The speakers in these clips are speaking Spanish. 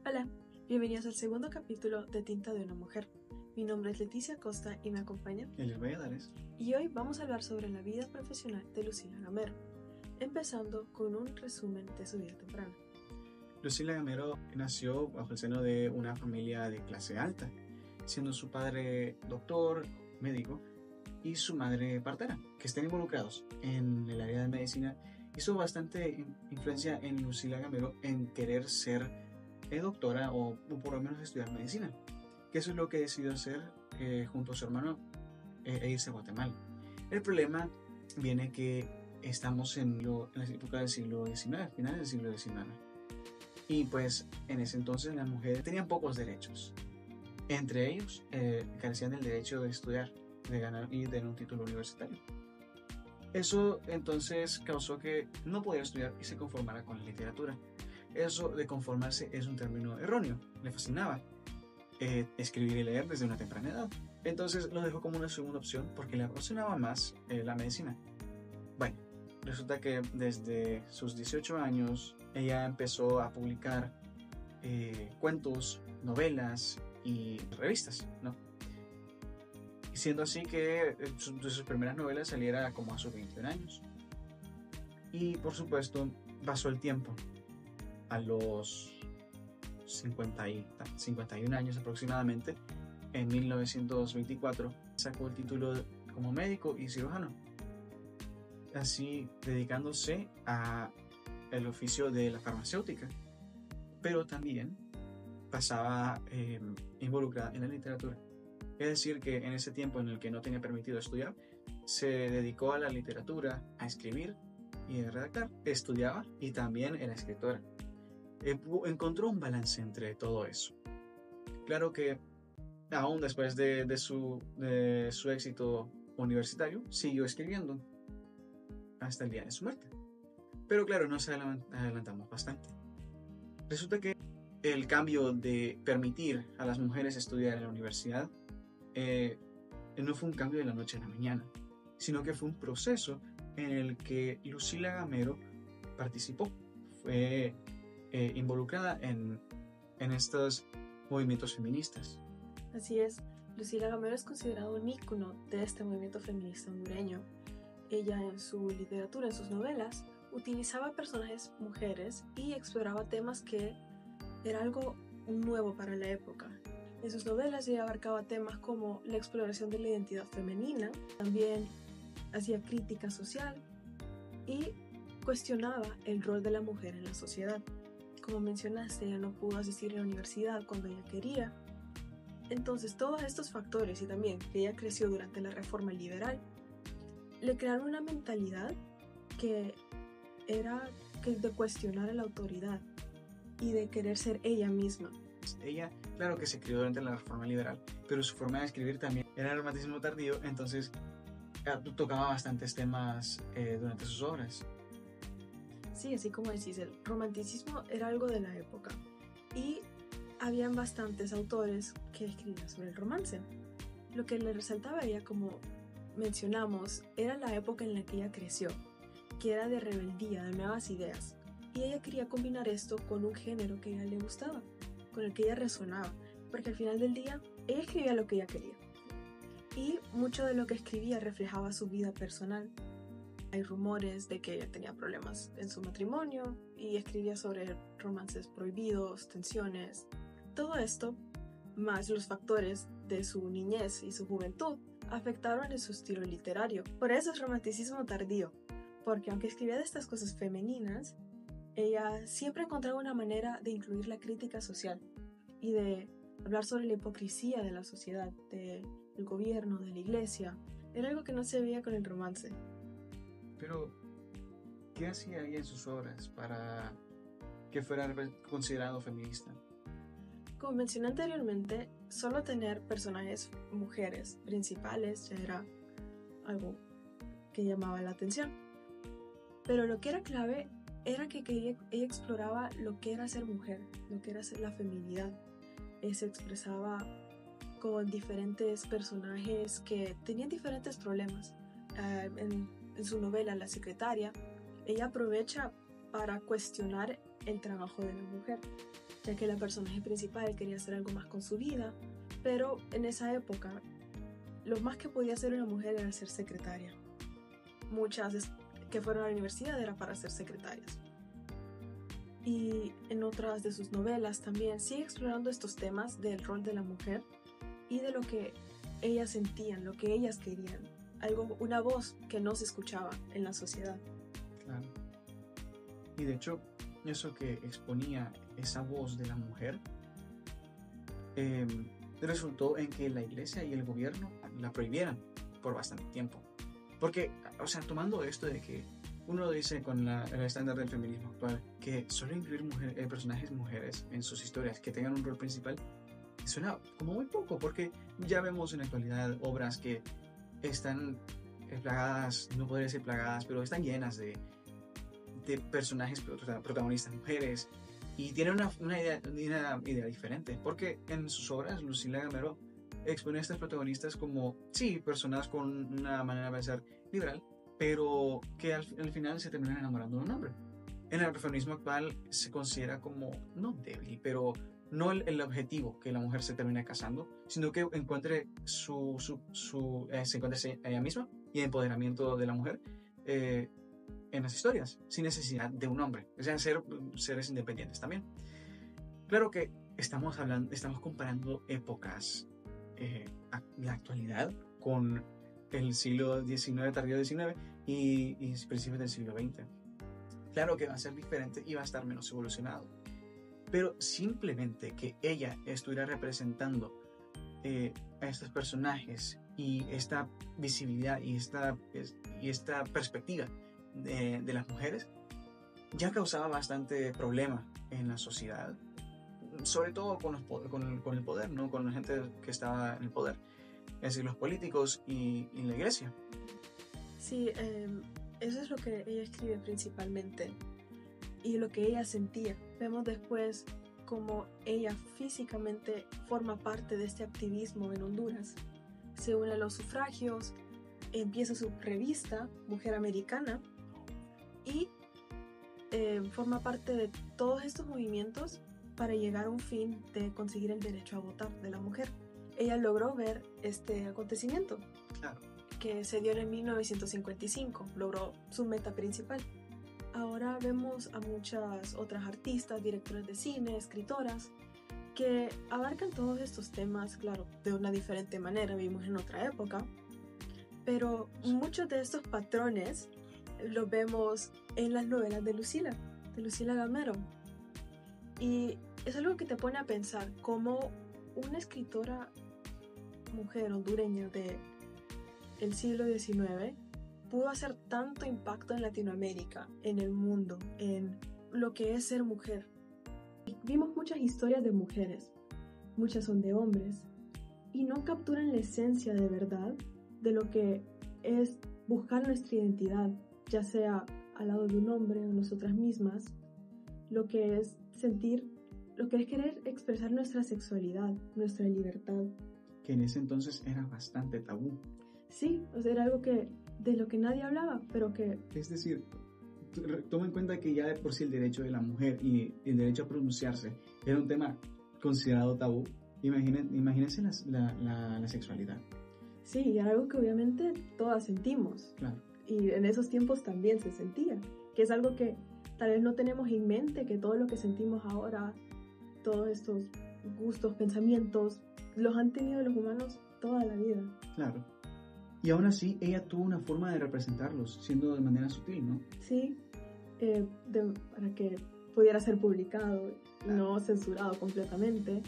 Hola, bienvenidos al segundo capítulo de Tinta de una Mujer. Mi nombre es Leticia Costa y me acompaña Eliel Valladares. Y hoy vamos a hablar sobre la vida profesional de Lucila Gamero, empezando con un resumen de su vida temprana. Lucila Gamero nació bajo el seno de una familia de clase alta, siendo su padre doctor, médico, y su madre partera, que estén involucrados en el área de medicina. Hizo bastante influencia en Lucila Gamero en querer ser doctora o por lo menos estudiar medicina, que eso es lo que decidió hacer junto a su hermano e irse a Guatemala. El problema viene que estamos en la época del siglo XIX, finales del siglo XIX. Y pues en ese entonces las mujeres tenían pocos derechos. Entre ellos carecían del derecho de estudiar, de ganar y de un título universitario. Eso entonces causó que no pudiera estudiar y se conformara con la literatura. Eso de conformarse es un término erróneo. Le fascinaba escribir y leer desde una temprana edad. Entonces lo dejó como una segunda opción porque le apasionaba más la medicina. Bueno, resulta que desde sus 18 años ella empezó a publicar cuentos, novelas y revistas, ¿no? Siendo así que de sus primeras novelas saliera como a sus 21 años. Y por supuesto pasó el tiempo. A los 51 años aproximadamente, en 1924, sacó el título como médico y cirujano, así dedicándose al oficio de la farmacéutica, pero también pasaba involucrada en la literatura. Es decir, que en ese tiempo en el que no tenía permitido estudiar, se dedicó a la literatura, a escribir y a redactar. Estudiaba y también era escritora. Encontró un balance entre todo eso. Claro que aún después de su éxito universitario, siguió escribiendo hasta el día de su muerte. Pero claro, nos adelantamos bastante. Resulta que el cambio de permitir a las mujeres estudiar en la universidad no fue un cambio de la noche a la mañana, sino que fue un proceso en el que Lucila Gamero participó, fue involucrada en estos movimientos feministas. Así es, Lucila Gamero es considerada un ícono de este movimiento feminista hondureño. Ella en su literatura, en sus novelas, utilizaba personajes mujeres y exploraba temas que era algo nuevo para la época. En sus novelas ella abarcaba temas como la exploración de la identidad femenina, también hacía crítica social y cuestionaba el rol de la mujer en la sociedad. Como mencionaste, ella no pudo asistir a la universidad cuando ella quería. Entonces todos estos factores y también que ella creció durante la reforma liberal le crearon una mentalidad que era de cuestionar a la autoridad y de querer ser ella misma. Ella, claro que se crió durante la reforma liberal, pero su forma de escribir también era el romanticismo tardío, entonces tocaba bastantes temas durante sus obras. Sí, así como decís, el romanticismo era algo de la época y habían bastantes autores que escribían sobre el romance. Lo que le resaltaba a ella, como mencionamos, era la época en la que ella creció, que era de rebeldía, de nuevas ideas, y ella quería combinar esto con un género que a ella le gustaba, con el que ella resonaba, porque al final del día ella escribía lo que ella quería y mucho de lo que escribía reflejaba su vida personal. Hay rumores de que ella tenía problemas en su matrimonio y escribía sobre romances prohibidos, tensiones. Todo esto, más los factores de su niñez y su juventud, afectaron en su estilo literario. Por eso es romanticismo tardío, porque aunque escribía de estas cosas femeninas, ella siempre encontraba una manera de incluir la crítica social y de hablar sobre la hipocresía de la sociedad, del gobierno, de la iglesia. Era algo que no se veía con el romance. Pero, ¿qué hacía ella en sus obras para que fuera considerado feminista? Como mencioné anteriormente, solo tener personajes mujeres principales ya era algo que llamaba la atención. Pero lo que era clave era que ella exploraba lo que era ser mujer, lo que era ser la feminidad. Se expresaba con diferentes personajes que tenían diferentes problemas. En su novela La secretaria, ella aprovecha para cuestionar el trabajo de la mujer. ya que la personaje principal quería hacer algo más con su vida, pero en esa época lo más que podía hacer una mujer era ser secretaria. Muchas que fueron a la universidad era para ser secretarias. Y en otras de sus novelas también sigue explorando estos temas del rol de la mujer y de lo que ellas sentían, lo que ellas querían, una voz que no se escuchaba en la sociedad. Claro. Y de hecho, eso que exponía esa voz de la mujer resultó en que la iglesia y el gobierno la prohibieran por bastante tiempo. Porque, o sea, tomando esto de que uno dice con el estándar del feminismo actual que solo incluir personajes mujeres en sus historias que tengan un rol principal suena como muy poco, porque ya vemos en la actualidad obras que están plagadas, no podría decir plagadas, pero están llenas de personajes protagonistas mujeres, y tienen una idea diferente, porque en sus obras Lucila Gamero expone a estas protagonistas como, sí, personas con una manera de pensar liberal, pero que al final se terminan enamorando de un hombre. En el feminismo actual se considera como, no débil, pero no el objetivo que la mujer se termine casando, sino que encuentre se encuentre ella misma y el empoderamiento de la mujer en las historias, sin necesidad de un hombre, o sea, ser seres independientes también. Claro que estamos comparando épocas de la actualidad con el siglo XIX, tardío XIX y principios del siglo XX. Claro que va a ser diferente y va a estar menos evolucionado, pero simplemente que ella estuviera representando a estos personajes y esta visibilidad y esta perspectiva de las mujeres ya causaba bastante problema en la sociedad, sobre todo con el poder, ¿no? Con la gente que estaba en el poder, es decir, los políticos y la iglesia. Sí, eso es lo que ella escribe principalmente y lo que ella sentía. Vemos después cómo ella físicamente forma parte de este activismo en Honduras. Se une a los sufragios, empieza su revista Mujer Americana y forma parte de todos estos movimientos para llegar a un fin de conseguir el derecho a votar de la mujer. Ella logró ver este acontecimiento, claro, que se dio en 1955, logró su meta principal. Ahora vemos a muchas otras artistas, directores de cine, escritoras, que abarcan todos estos temas, claro, de una diferente manera, vivimos en otra época, pero muchos de estos patrones los vemos en las novelas de Lucila Gamero. Y es algo que te pone a pensar cómo una escritora mujer hondureña del siglo XIX pudo hacer tanto impacto en Latinoamérica, en el mundo, en lo que es ser mujer. Vimos muchas historias de mujeres, muchas son de hombres, y no capturan la esencia de verdad de lo que es buscar nuestra identidad, ya sea al lado de un hombre o nosotras mismas, lo que es sentir, lo que es querer expresar nuestra sexualidad, nuestra libertad. Que en ese entonces era bastante tabú. Sí, o sea, era algo de lo que nadie hablaba, pero que... Es decir, toma en cuenta que ya de por sí el derecho de la mujer y el derecho a pronunciarse era un tema considerado tabú. Imagínense la sexualidad. Sí, y era algo que obviamente todas sentimos. Claro. Y en esos tiempos también se sentía, que es algo que tal vez no tenemos en mente, que todo lo que sentimos ahora, todos estos gustos, pensamientos, los han tenido los humanos toda la vida. Claro. Y aún así, ella tuvo una forma de representarlos, siendo de manera sutil, ¿no? Sí, para que pudiera ser publicado, claro, no censurado completamente.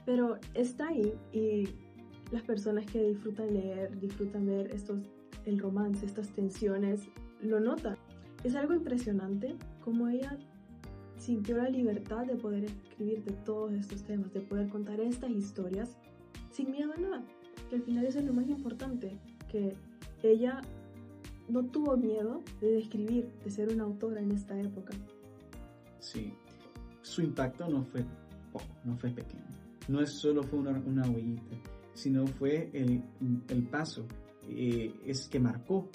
Pero está ahí y las personas que disfrutan leer, disfrutan ver el romance, estas tensiones, lo notan. Es algo impresionante cómo ella sintió la libertad de poder escribir de todos estos temas, de poder contar estas historias sin miedo a nada. Que al final eso es lo más importante, que ella no tuvo miedo de escribir, de ser una autora en esta época. Sí, su impacto no fue pequeño. No solo fue una huellita, sino fue el paso es que marcó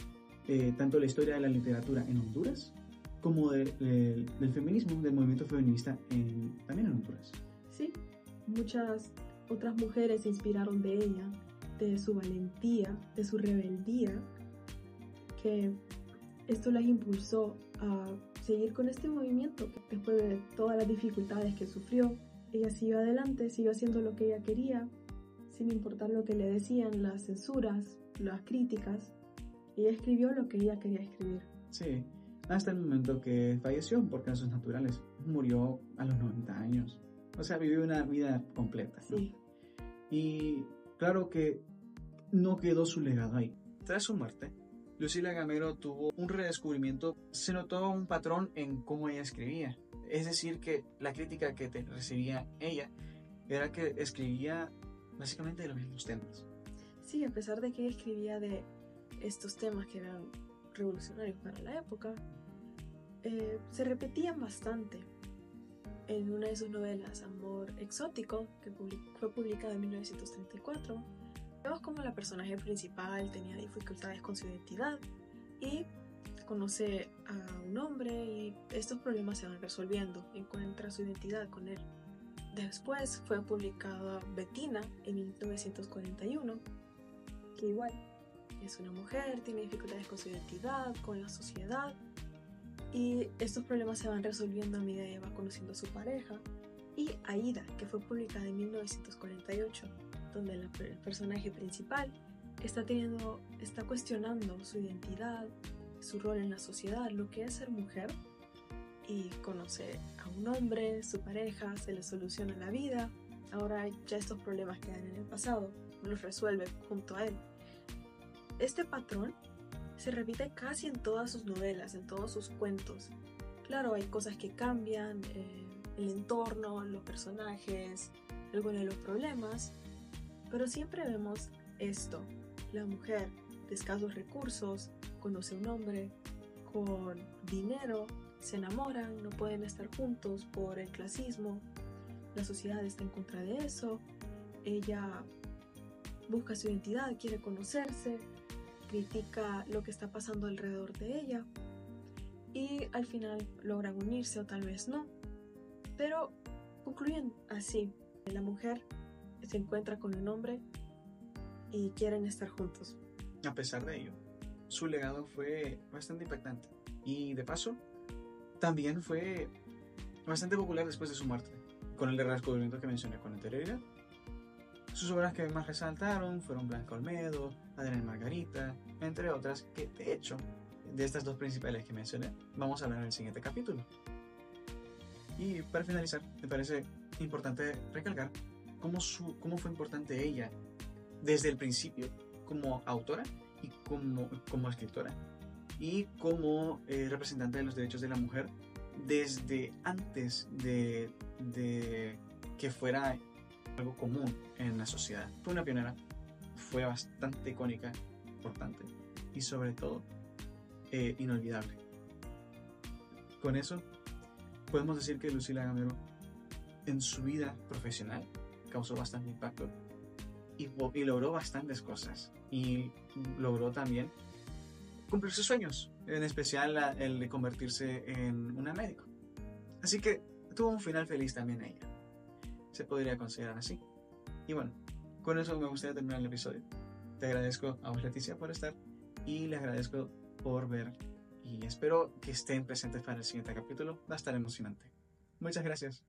tanto la historia de la literatura en Honduras como del feminismo, del movimiento feminista también en Honduras. Sí, muchas otras mujeres se inspiraron de ella, de su valentía, de su rebeldía, que esto las impulsó a seguir con este movimiento, que después de todas las dificultades que sufrió, ella siguió adelante, siguió haciendo lo que ella quería, sin importar lo que le decían, las censuras, las críticas. Ella escribió lo que ella quería escribir. Sí, hasta el momento que falleció por causas naturales. Murió a los 90 años. O sea, vivió una vida completa, ¿no? Sí. Y claro que no quedó su legado ahí. Tras su muerte, Lucila Gamero tuvo un redescubrimiento. Se notó un patrón en cómo ella escribía. Es decir, que la crítica que recibía ella era que escribía básicamente de los mismos temas. Sí, a pesar de que ella escribía de estos temas que eran revolucionarios para la época, se repetían bastante. En una de sus novelas, Amor Exótico, que fue publicada en 1934, vemos como la personaje principal tenía dificultades con su identidad y conoce a un hombre y estos problemas se van resolviendo, encuentra su identidad con él. Después fue publicada Bettina en 1941, que igual es una mujer, tiene dificultades con su identidad, con la sociedad, y estos problemas se van resolviendo a medida que va conociendo a su pareja. Y Aida, que fue publicada en 1948, donde el personaje principal está cuestionando su identidad, su rol en la sociedad, lo que es ser mujer, y conoce a un hombre, su pareja, se le soluciona la vida. Ahora ya estos problemas quedan en el pasado, los resuelve junto a él. Este patrón se repite casi en todas sus novelas, en todos sus cuentos. Claro, hay cosas que cambian, el entorno, los personajes, algunos de los problemas, pero siempre vemos esto. La mujer de escasos recursos conoce a un hombre con dinero, se enamoran, no pueden estar juntos por el clasismo, la sociedad está en contra de eso, ella busca su identidad, quiere conocerse, critica lo que está pasando alrededor de ella y al final logran unirse o tal vez no, pero concluyen así. La mujer se encuentra con un hombre y quieren estar juntos. A pesar de ello, su legado fue bastante impactante y de paso también fue bastante popular después de su muerte, con el redescubrimiento que mencioné con anterioridad. Sus obras que más resaltaron fueron Blanca Olmedo, Adriana y Margarita, entre otras, que de hecho, de estas dos principales que mencioné, vamos a hablar en el siguiente capítulo. Y para finalizar, me parece importante recalcar cómo fue importante ella desde el principio como autora y como escritora y como representante de los derechos de la mujer desde antes de que fuera algo común en la sociedad. Fue una pionera, fue bastante icónica, importante y sobre todo inolvidable. Con eso podemos decir que Lucila Gamero en su vida profesional causó bastante impacto y logró bastantes cosas y logró también cumplir sus sueños, en especial el de convertirse en una médico. Así que tuvo un final feliz también ella. Se podría considerar así. Y bueno, con eso me gustaría terminar el episodio. Te agradezco a vos, Leticia, por estar y les agradezco por ver y espero que estén presentes para el siguiente capítulo. Va a estar emocionante. Muchas gracias.